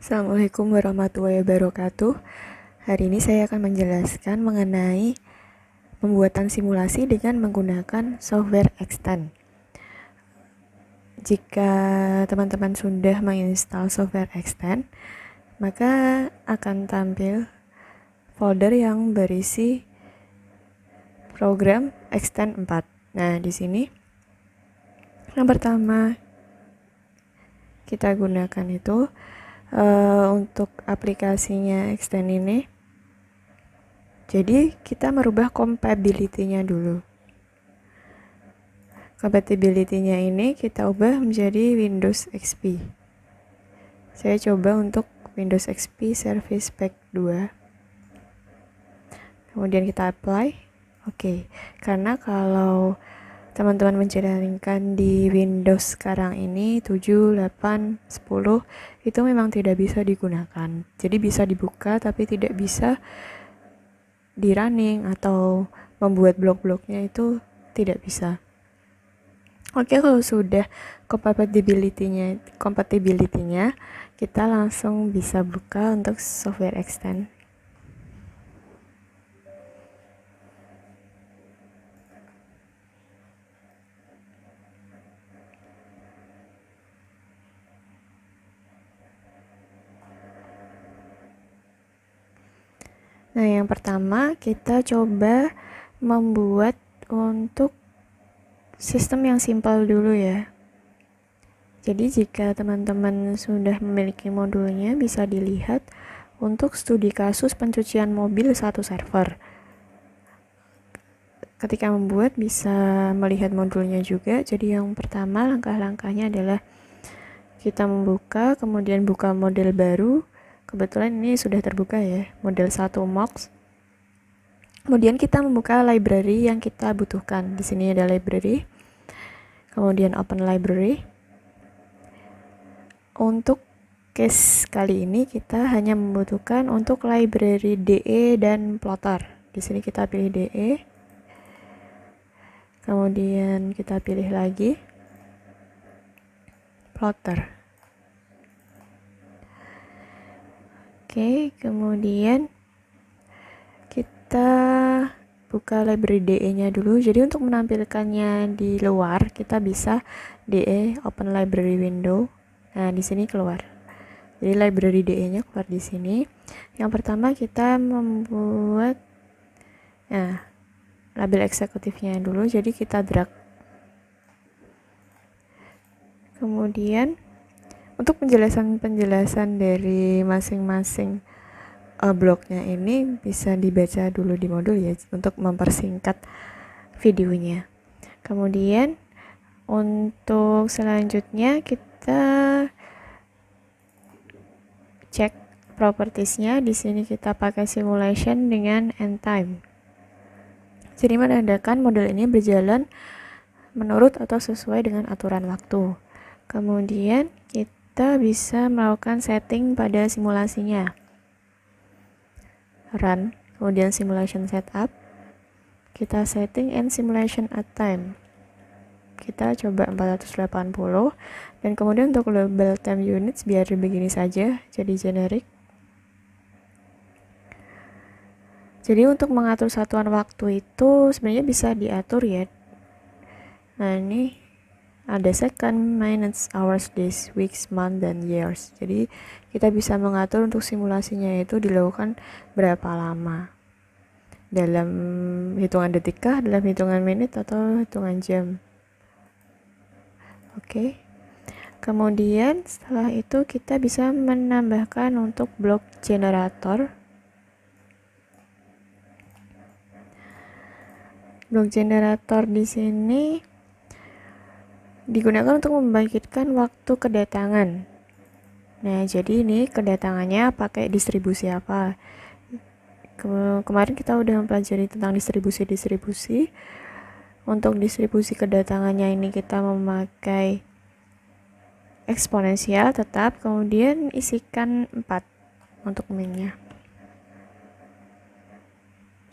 Assalamualaikum warahmatullahi wabarakatuh. Hari ini saya akan menjelaskan mengenai pembuatan simulasi dengan menggunakan software Extend. Jika teman-teman sudah menginstal software Extend, maka akan tampil folder yang berisi program Extend 4. Nah, di sini yang pertama kita gunakan itu untuk aplikasinya Extend ini. Jadi kita merubah compatibility-nya dulu. Compatibility-nya ini kita ubah menjadi Windows XP. Saya coba untuk Windows XP Service Pack 2. Kemudian kita apply. Oke, karena kalau teman-teman menjalankan di Windows sekarang ini 7, 8, 10 itu memang tidak bisa digunakan. Jadi bisa dibuka tapi tidak bisa di running atau membuat blok-bloknya itu tidak bisa. Oke, kalau sudah compatibility-nya kita langsung bisa buka untuk software Extend. Nah, yang pertama kita coba membuat untuk sistem yang simpel dulu ya. Jadi jika teman-teman sudah memiliki modulnya, bisa dilihat untuk studi kasus pencucian mobil satu server. Ketika membuat bisa melihat modulnya juga. Jadi yang pertama langkah-langkahnya adalah kita membuka, kemudian buka model baru. Kebetulan ini sudah terbuka ya, model 1 MOX. Kemudian kita membuka library yang kita butuhkan. Di sini ada library. Kemudian open library. Untuk case kali ini kita hanya membutuhkan untuk library DE dan plotter. Di sini kita pilih DE. Kemudian kita pilih lagi plotter. Oke, kemudian kita buka library DE-nya dulu. Jadi untuk menampilkannya di luar, kita bisa DE open library window. Nah, di sini keluar. Jadi library DE-nya keluar di sini. Yang pertama kita membuat label eksekutifnya dulu. Jadi kita drag. Kemudian untuk penjelasan dari masing-masing bloknya ini bisa dibaca dulu di modul ya untuk mempersingkat videonya. Kemudian untuk selanjutnya kita cek propertiesnya. Di sini kita pakai simulation dengan end time. Jadi menandakan model ini berjalan menurut atau sesuai dengan aturan waktu. Kemudian kita bisa melakukan setting pada simulasinya. Run, kemudian simulation setup. Kita setting and simulation at time. Kita coba 480. Dan kemudian untuk global time units biar begini saja, jadi generic. Jadi untuk mengatur satuan waktu itu sebenarnya bisa diatur ya. Nah, ini ada second, minutes, hours, days, weeks, month, dan years. Jadi kita bisa mengatur untuk simulasinya itu dilakukan berapa lama. Dalam hitungan detik kah, dalam hitungan menit, atau hitungan jam. Oke. Kemudian setelah itu kita bisa menambahkan untuk blok generator. Blok generator di sini digunakan untuk membangkitkan waktu kedatangan. Nah, jadi ini kedatangannya pakai distribusi apa? Kemarin kita udah mempelajari tentang distribusi. Untuk distribusi kedatangannya ini kita memakai eksponensial tetap, kemudian isikan 4 untuk min-nya.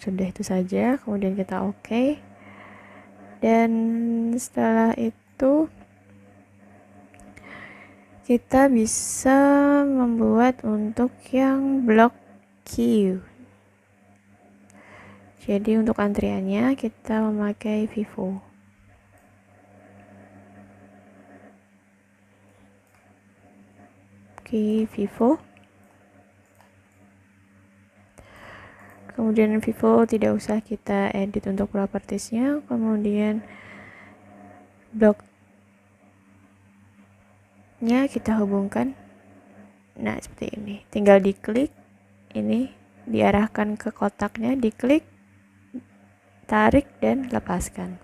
Sudah itu saja, kemudian kita oke. Dan setelah itu kita bisa membuat untuk yang blok queue. Jadi untuk antriannya kita memakai Vivo. Oke, Vivo. Kemudian Vivo tidak usah kita edit untuk propertiesnya. Kemudian bloknya kita hubungkan. Nah, seperti ini. Tinggal diklik, ini diarahkan ke kotaknya, diklik, tarik dan lepaskan.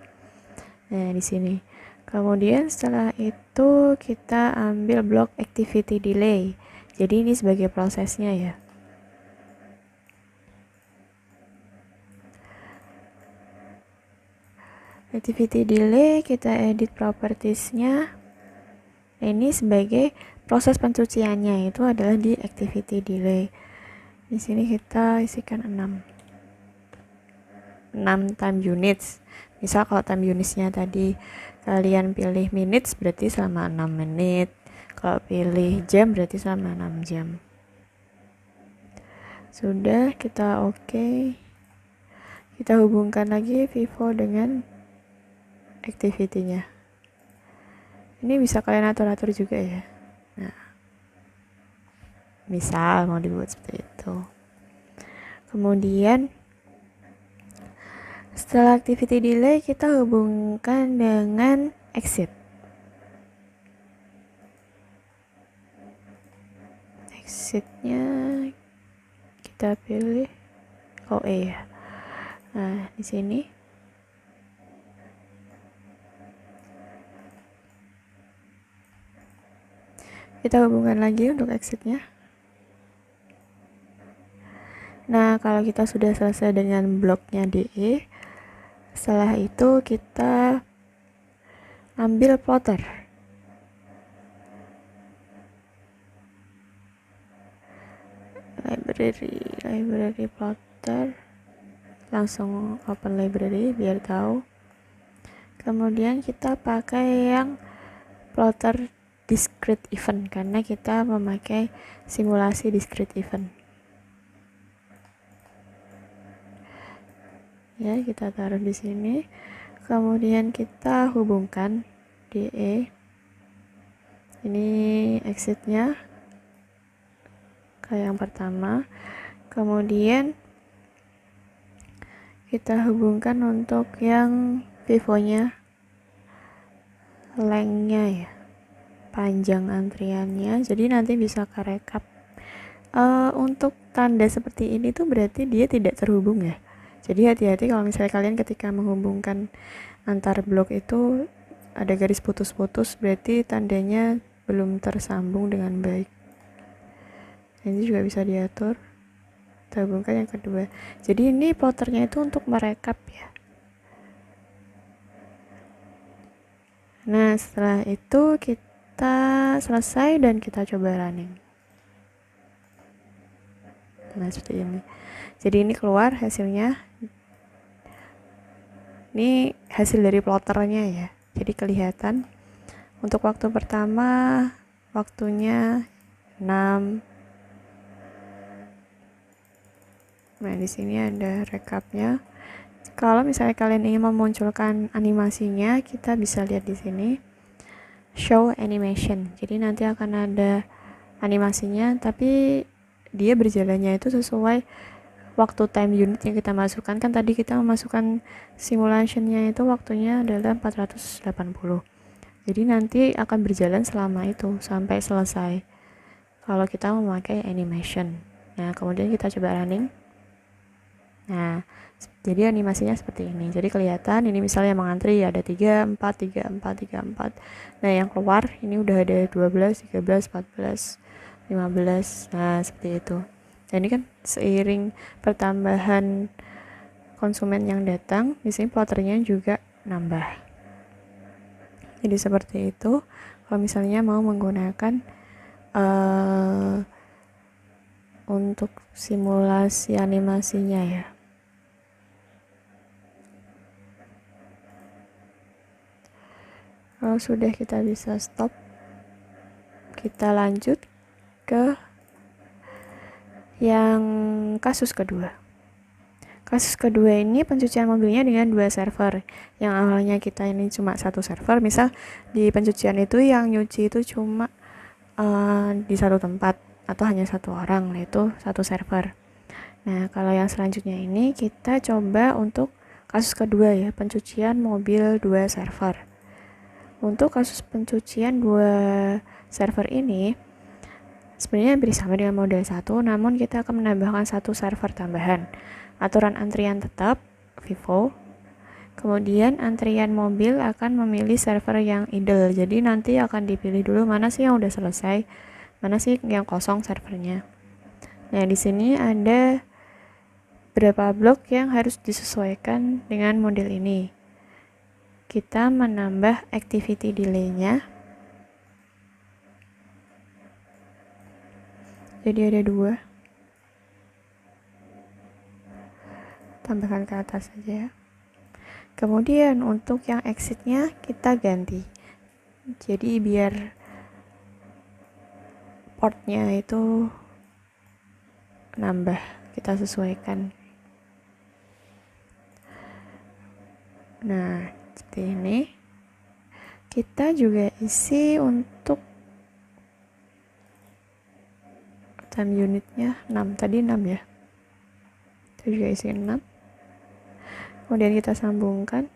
Nah, di sini. Kemudian setelah itu kita ambil blok activity delay. Jadi ini sebagai prosesnya ya. Activity delay kita edit propertiesnya. Ini sebagai proses pencuciannya itu adalah di activity delay. Di sini kita isikan 6 time units. Misal kalau time unitsnya tadi kalian pilih minutes berarti selama 6 menit. Kalau pilih jam berarti selama 6 jam. Sudah, kita oke. Kita hubungkan lagi Vivo dengan activity-nya. Ini bisa kalian atur-atur juga ya. Nah, misal mau dibuat seperti itu. Kemudian setelah activity delay kita hubungkan dengan exit. Exitnya kita pilih OE ya. Nah, di sini kita hubungkan lagi untuk exitnya. Nah, kalau kita sudah selesai dengan bloknya DE, setelah itu kita ambil plotter. Library plotter. Langsung open library biar tahu. Kemudian kita pakai yang plotter discrete event karena kita memakai simulasi discrete event. Ya, kita taruh di sini. Kemudian kita hubungkan DE. Ini exitnya ke yang pertama. Kemudian kita hubungkan untuk yang Vivo-nya, length-nya ya, panjang antriannya. Jadi nanti bisa ke rekap. Untuk tanda seperti ini tuh berarti dia tidak terhubung ya. Jadi hati-hati kalau misalnya kalian ketika menghubungkan antar blok itu ada garis putus-putus, berarti tandanya belum tersambung dengan baik. Ini juga bisa diatur. Kita hubungkan yang kedua. Jadi ini plotternya itu untuk merekap ya. Nah, setelah itu kita selesai dan kita coba running. Nah, seperti ini. Jadi ini keluar hasilnya. Ini hasil dari plotternya ya. Jadi kelihatan untuk waktu pertama waktunya 6. Nah, di sini ada rekapnya. Kalau misalnya kalian ingin memunculkan animasinya, kita bisa lihat di sini show animation. Jadi nanti akan ada animasinya, tapi dia berjalannya itu sesuai waktu time unit yang kita masukkan. Kan tadi kita memasukkan simulationnya itu waktunya adalah 480. Jadi nanti akan berjalan selama itu sampai selesai kalau kita memakai animation. Nah, kemudian kita coba running. Nah, jadi animasinya seperti ini. Jadi kelihatan ini misalnya mengantri ada 3, 4, 3, 4, 3, 4. Nah, yang keluar ini udah ada 12, 13, 14, 15. Nah, seperti itu. Dan ini kan seiring pertambahan konsumen yang datang, di sini plotternya juga nambah. Jadi seperti itu. Kalau misalnya mau menggunakan untuk simulasi animasinya ya. Kalau sudah kita bisa stop. Kita lanjut ke yang kasus kedua. Kasus kedua ini pencucian mobilnya dengan 2 server. Yang awalnya kita ini cuma 1 server, misal di pencucian itu yang nyuci itu cuma di satu tempat atau hanya 1 orang, itu 1 server. Nah, kalau yang selanjutnya ini kita coba untuk kasus kedua ya, pencucian mobil 2 server. Untuk kasus pencucian 2 server ini sebenarnya hampir sama dengan model 1, namun kita akan menambahkan 1 server tambahan. Aturan antrian tetap FIFO. Kemudian antrian mobil akan memilih server yang idle. Jadi nanti akan dipilih dulu mana sih yang udah selesai, mana sih yang kosong servernya. Nah, di sini ada berapa blok yang harus disesuaikan dengan model ini. Kita menambah activity delay-nya. Jadi ada 2. Tambahkan ke atas saja ya. Kemudian untuk yang exit-nya kita ganti. Jadi biar portnya itu nambah, kita sesuaikan. Nah, seperti ini. Kita juga isi untuk time unitnya 6, tadi 6 ya. Kita juga isi 6. Kemudian kita sambungkan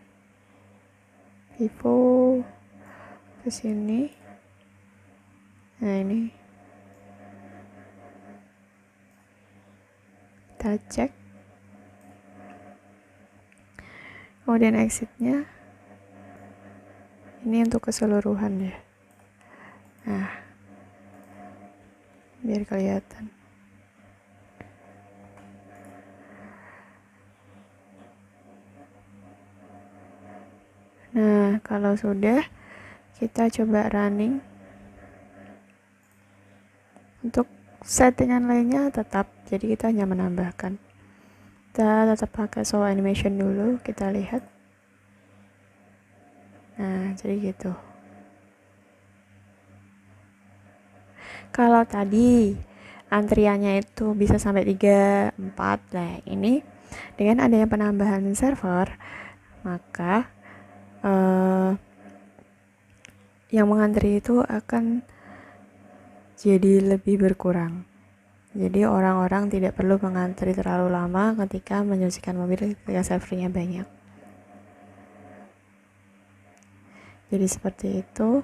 FIFO ke sini. Nah, ini kita cek. Kemudian exitnya ini untuk keseluruhan ya. Nah, biar kelihatan. Nah, kalau sudah, kita coba running. Untuk settingan lainnya tetap, jadi kita hanya menambahkan. Kita tetap pakai show animation dulu, kita lihat. Nah, jadi gitu. Kalau tadi antriannya itu bisa sampai 3, 4, nah ini dengan adanya penambahan server, maka yang mengantri itu akan jadi lebih berkurang. Jadi orang-orang tidak perlu mengantri terlalu lama ketika menyucikan mobil ketika servernya banyak. Jadi seperti itu.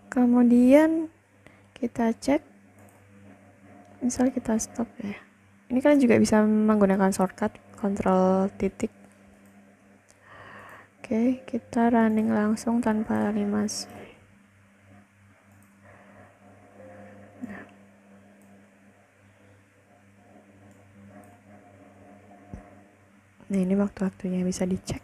Kemudian kita cek, misal kita stop ya. Ini kalian juga bisa menggunakan shortcut Ctrl titik. Oke, kita running langsung tanpa animasi. Nah, ini waktu-waktunya bisa dicek.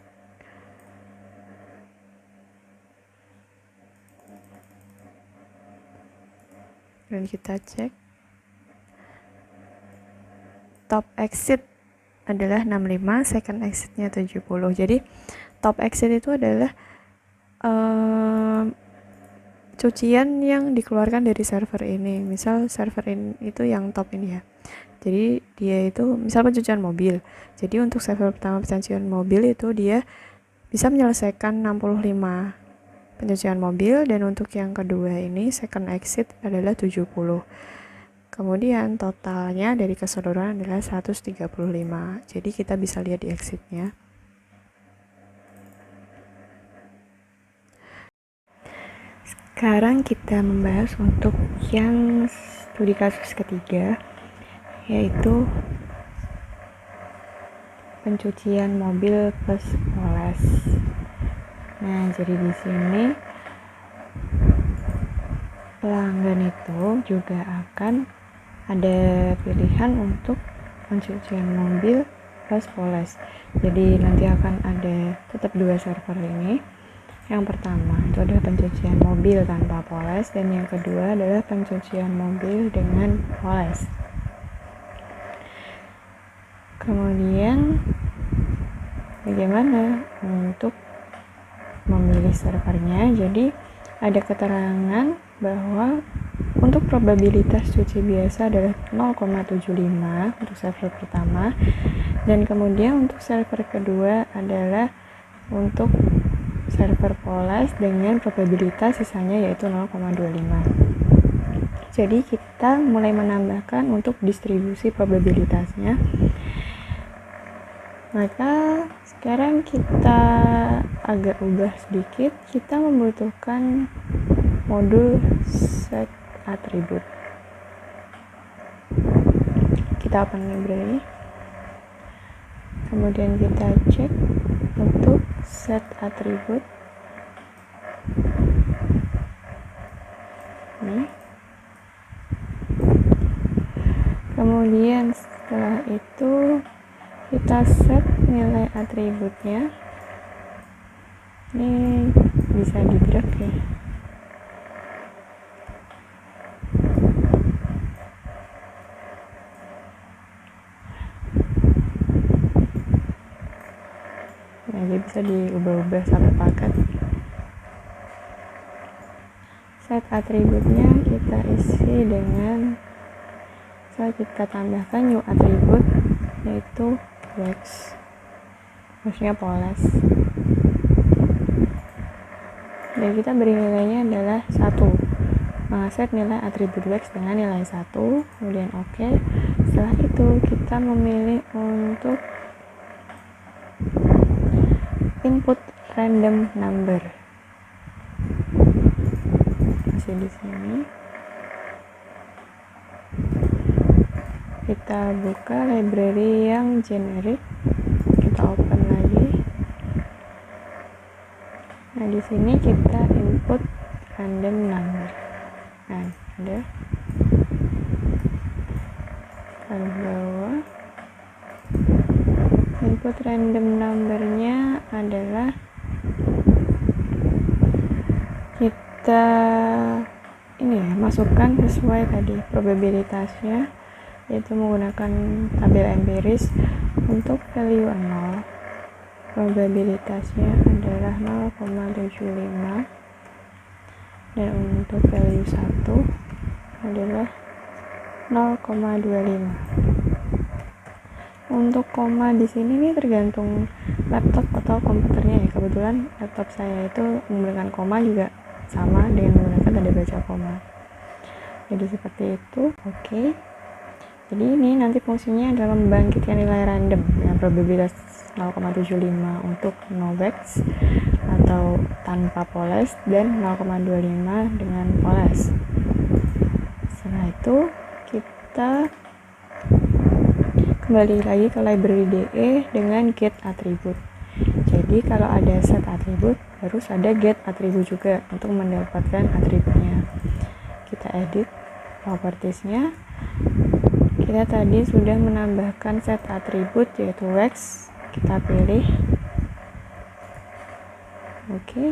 Dan kita cek. Top exit adalah 65, second exitnya 70. Jadi top exit itu adalah cucian yang dikeluarkan dari server ini. Misal server ini itu yang top ini ya. Jadi dia itu misal pencucian mobil. Jadi untuk server pertama pencucian mobil itu dia bisa menyelesaikan 65 pencucian mobil, dan untuk yang kedua ini second exit adalah 70. Kemudian totalnya dari keseluruhan adalah 135. Jadi kita bisa lihat di exitnya. Sekarang kita membahas untuk yang studi kasus ketiga, yaitu pencucian mobil plus poles. Nah, jadi di sini pelanggan itu juga akan ada pilihan untuk pencucian mobil plus poles. Jadi nanti akan ada tetap 2 server ini. Yang pertama itu adalah pencucian mobil tanpa poles, dan yang kedua adalah pencucian mobil dengan poles. Kemudian bagaimana untuk memilih servernya? Jadi ada keterangan bahwa untuk probabilitas cuci biasa adalah 0,75 untuk server pertama, dan kemudian untuk server kedua adalah untuk server poles dengan probabilitas sisanya yaitu 0,25. Jadi kita mulai menambahkan untuk distribusi probabilitasnya. Maka sekarang kita agak ubah sedikit, kita membutuhkan modul set atribut. Kita open library, kemudian kita cek untuk set atribut. Kemudian setelah itu kita set nilai atributnya. Ini bisa di drag ya. Nah, jadi bisa diubah-ubah satu paket. Set atributnya kita isi dengan kita tambahkan new atribut yaitu wax, maksudnya poles, dan kita beri nilainya adalah 1. Set nilai atribut wax dengan nilai 1, kemudian oke. Setelah itu kita memilih untuk input random number, masih di sini. Kita buka library yang generic, kita open lagi. Nah, di sini kita input random number. Nah, ada ke bawah. Input random numbernya adalah kita masukkan sesuai tadi probabilitasnya, yaitu menggunakan tabel empiris. Untuk value 0 probabilitasnya adalah 0,75, dan untuk value 1 adalah 0,25. Untuk koma di sini nih tergantung laptop atau komputernya ya. Kebetulan laptop saya itu menggunakan koma juga sama dengan menggunakan tanda baca koma. Jadi seperti itu. Oke. Jadi ini nanti fungsinya adalah membangkitkan nilai random dengan probabilitas 0,75 untuk no wax atau tanpa poles, dan 0,25 dengan poles. Setelah itu kita kembali lagi ke library DE dengan get atribut. Jadi kalau ada set atribut harus ada get atribut juga untuk mendapatkan atributnya. Kita edit propertiesnya. Kita tadi sudah menambahkan set atribut yaitu wax, kita pilih oke.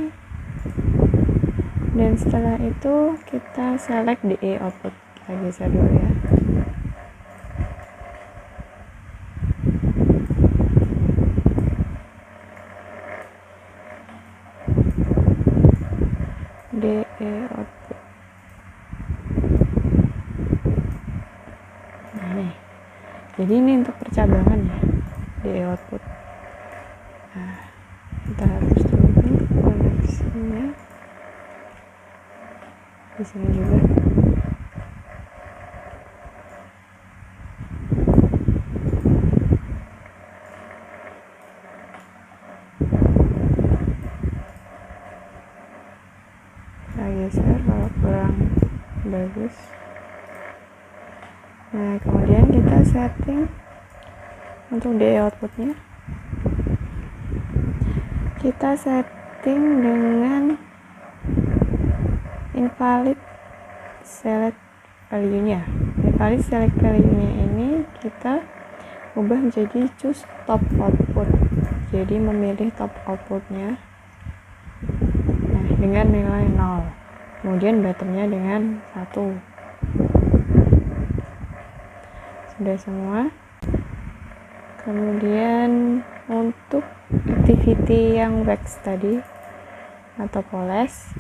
Dan setelah itu kita select DE output, kita geser dulu ya. DE output. Nah, nih. Jadi ini untuk percabangan ya, DE output. Nah, kita harus tunggu koneksinya. Di sini juga. Kita geser kalau kurang bagus. Nah, kemudian kita setting untuk DE outputnya. Kita setting dengan invalid select value-nya. Invalid select value-nya ini kita ubah menjadi choose top output. Jadi memilih top outputnya. Nah, dengan nilai 0. Kemudian bottomnya dengan 1. Sudah semua. Kemudian untuk activity yang wax tadi atau poles,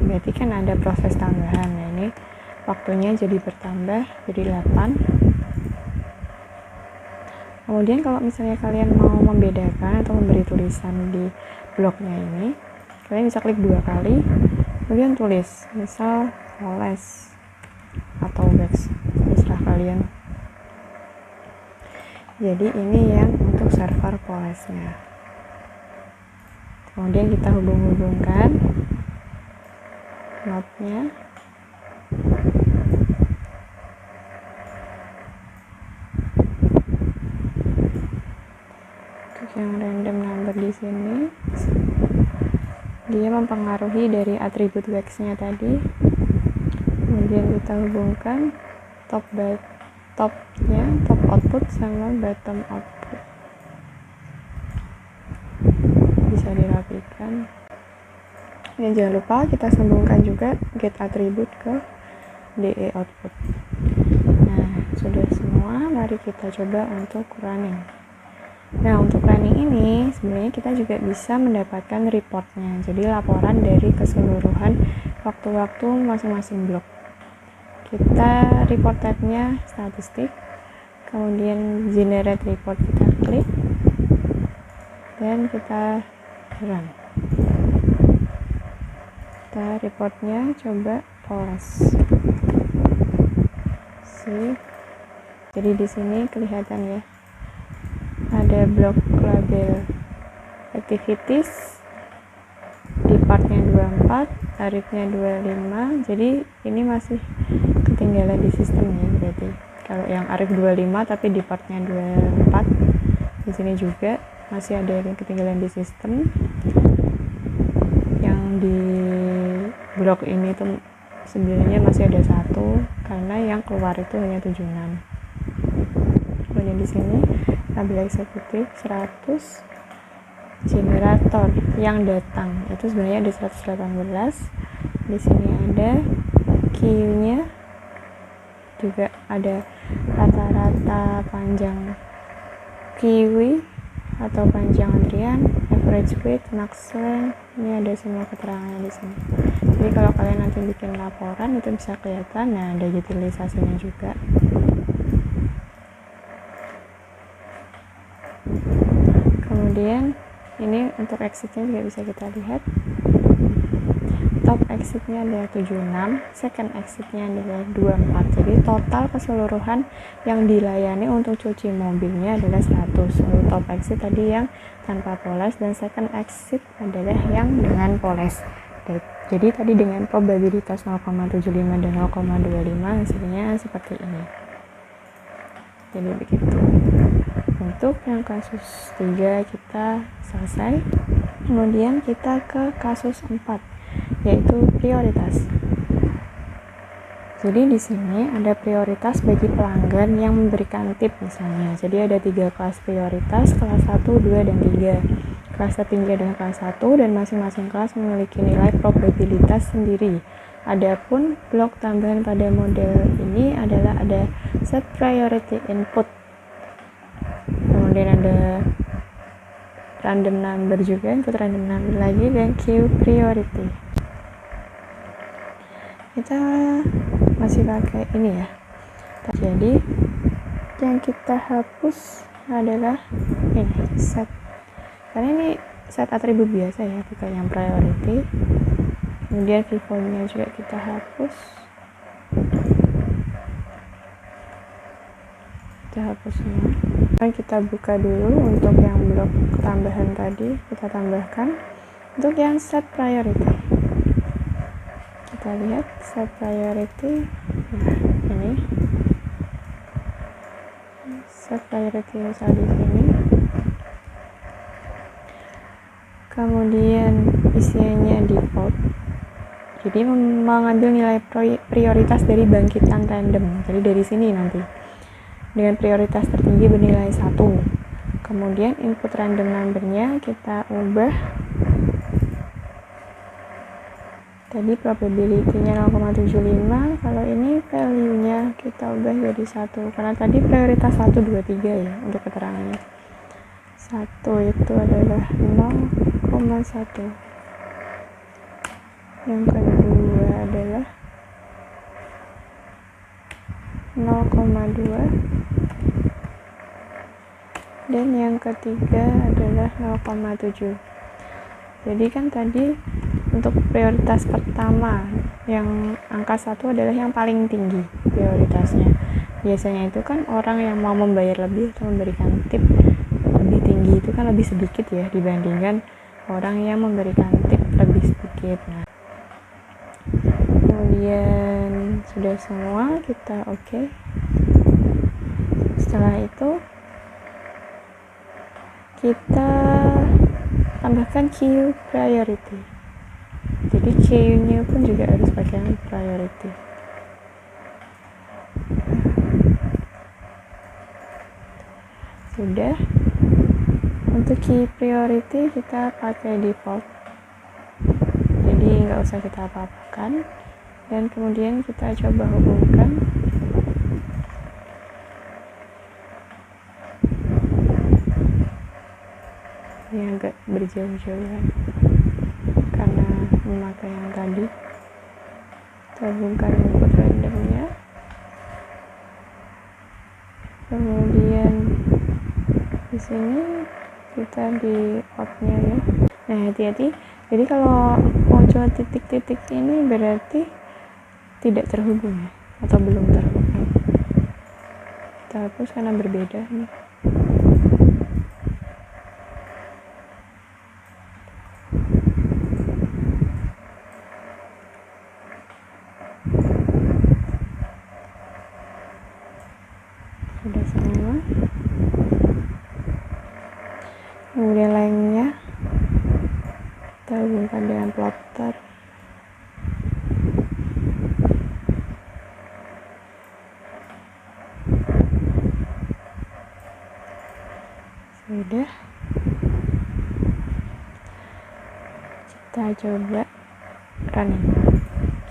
berarti kan ada proses tambahan. Nah ini waktunya jadi bertambah jadi 8. Kemudian kalau misalnya kalian mau membedakan atau memberi tulisan di bloknya ini, kalian bisa klik 2 kali, kemudian tulis misal poles atau wax, terserah kalian. Jadi ini yang untuk server polesnya. Kemudian kita hubung-hubungkan node-nya. Untuk yang random number di sini, dia mempengaruhi dari atribut wax-nya tadi. Kemudian kita hubungkan top output sama bottom output. Bisa dirapikan. Dan jangan lupa kita sambungkan juga get attribute ke DE output. Nah, sudah semua, mari kita coba untuk running. Nah, untuk running ini sebenarnya kita juga bisa mendapatkan reportnya, jadi laporan dari keseluruhan waktu-waktu masing-masing blok. Kita report type-nya statistik, kemudian generate report kita klik, dan kita run. Kita reportnya coba poles. Jadi di sini kelihatan ya, ada blok label activities di partnya 24, tarifnya 25. Jadi ini masih ketinggalan di sistemnya, berarti kalau yang arif 25 tapi di partnya 24, di sini juga masih ada yang ketinggalan di sistem. Yang di blok ini tuh sebenarnya masih ada 1 karena yang keluar itu hanya 76. Kemudian di sini tabel eksekutif 100, generator yang datang itu sebenarnya ada 118. Di sini ada queue-nya, juga ada rata-rata panjang queue atau panjang antrian, average wait, max length. Ini ada semua keterangannya di sini. Jadi kalau kalian nanti bikin laporan itu bisa kelihatan. Nah, ada utilisasinya juga. Kemudian ini untuk exitnya juga bisa kita lihat. Top exitnya adalah 76, second exitnya adalah 24. Jadi total keseluruhan yang dilayani untuk cuci mobilnya adalah 100. Untuk top exit tadi yang tanpa poles, dan second exit adalah yang dengan poles. Jadi tadi dengan probabilitas 0,75 dan 0,25 hasilnya seperti ini. Jadi begitu. Untuk yang kasus 3 kita selesai. Kemudian kita ke kasus 4, yaitu prioritas. Jadi di sini ada prioritas bagi pelanggan yang memberikan tip misalnya. Jadi ada 3 kelas prioritas, kelas 1, 2, dan 3. Kelas tertinggi adalah kelas 1 dan masing-masing kelas memiliki nilai probabilitas sendiri. Adapun blok tambahan pada model ini adalah ada set priority input. Kemudian ada random number juga, input random number lagi, dan queue priority. Kita masih pakai ini ya. Jadi yang kita hapus adalah ini set, karena ini set atribut biasa ya, bukan yang priority. Kemudian vivo-nya juga kita hapus. Kita hapus semua. Dan kita buka dulu untuk yang blok tambahan tadi, kita tambahkan untuk yang set priority. Kita lihat set priority. Nah, ini set priority misal di sini. Kemudian isiannya default. Jadi mengambil nilai prioritas dari bangkitan random. Jadi dari sini nanti. Dengan prioritas tertinggi bernilai 1. Kemudian input random number-nya kita ubah. Tadi probability-nya 0,75. Kalau ini value-nya kita ubah jadi 1. Karena tadi prioritas 1, 2, 3 ya untuk keterangannya. 1 itu adalah 0,1. Yang kedua adalah 0,2, dan yang ketiga adalah 0,7. Jadi kan tadi untuk prioritas pertama yang angka 1 adalah yang paling tinggi prioritasnya. Biasanya itu kan orang yang mau membayar lebih atau memberikan tip lebih tinggi itu kan lebih sedikit ya dibandingkan orang yang memberikan tip lebih sedikit. Nah, kemudian sudah semua, kita oke. Setelah itu kita tambahkan queue priority. Jadi queue-nya pun juga harus pakai priority. Sudah. Untuk queue priority kita pakai default. Jadi nggak usah kita apa-apakan. Dan kemudian kita coba hubungkan. Ini agak berjauh-jauhan karena memakai yang tadi. Kita hubungkan input randomnya, kemudian di sini kita di out-nya ya. Nah, hati-hati, jadi kalau muncul titik-titik ini berarti tidak terhubung ya, atau belum terhubung. Kita hapus karena berbeda nih. Sudah semua. Kemudian lainnya kita hubungkan dengan plotter. Sudah. Kita coba running.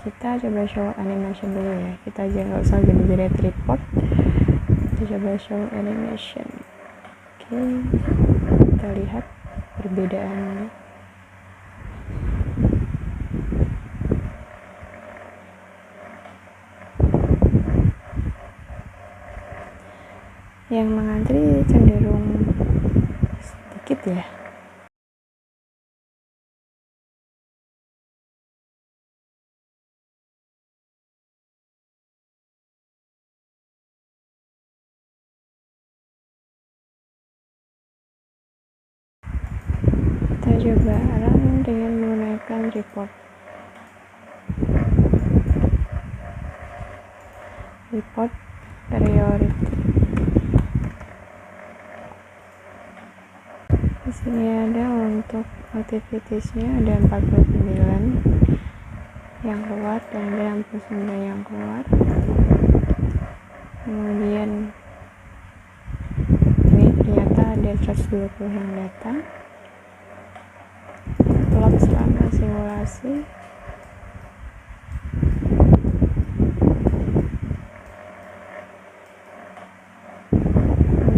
Kita coba show animation dulu ya. Kita aja nggak usah generate report. Kita coba show animation. Oke, kita lihat perbedaannya. Yang mengantri cenderung sedikit ya. Kita coba run dengan menggunakan report priority. Di sini ada untuk activitiesnya ada 49 yang keluar dan ada 69 yang keluar. Kemudian ini ternyata ada 120 yang datang. Plot selama simulasi.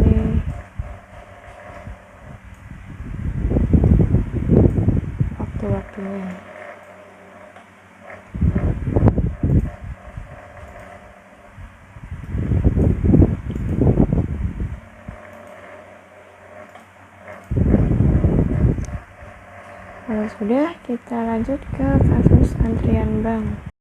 Ini waktu-waktunya. Kalau sudah, kita lanjut ke kasus antrian bank.